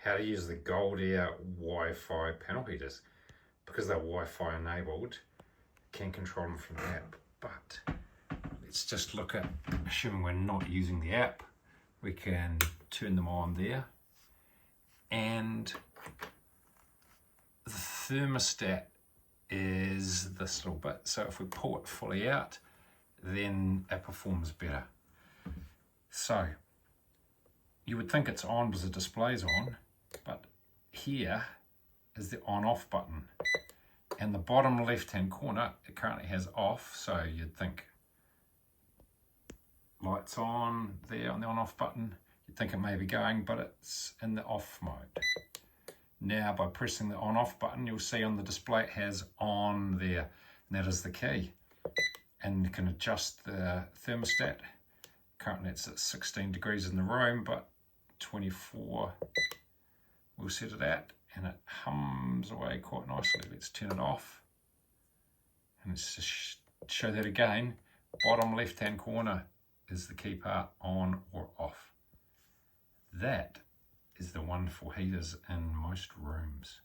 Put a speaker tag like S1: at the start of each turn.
S1: how to use the Goldair Wi-Fi panel heaters. Because they're Wi-Fi enabled, can control them from the app. But let's just look at, assuming we're not using the app, we can turn them on there. And the thermostat is this little bit. So if we pull it fully out, then it performs better. So you would think it's on because the display's on, but here is the on-off button. And the bottom left-hand corner, it currently has off, so you'd think lights on there on the on-off button. You'd think it may be going, but it's in the off mode. Now, by pressing the on-off button, you'll see on the display it has on there, and that is the key. And you can adjust the thermostat. Currently it's at 16 degrees in the room, but 24 we'll set it at, and it hums away quite nicely. Let's turn it off. And let's just show that again. Bottom left-hand corner is the key part, on or off. That is the wonderful heaters in most rooms.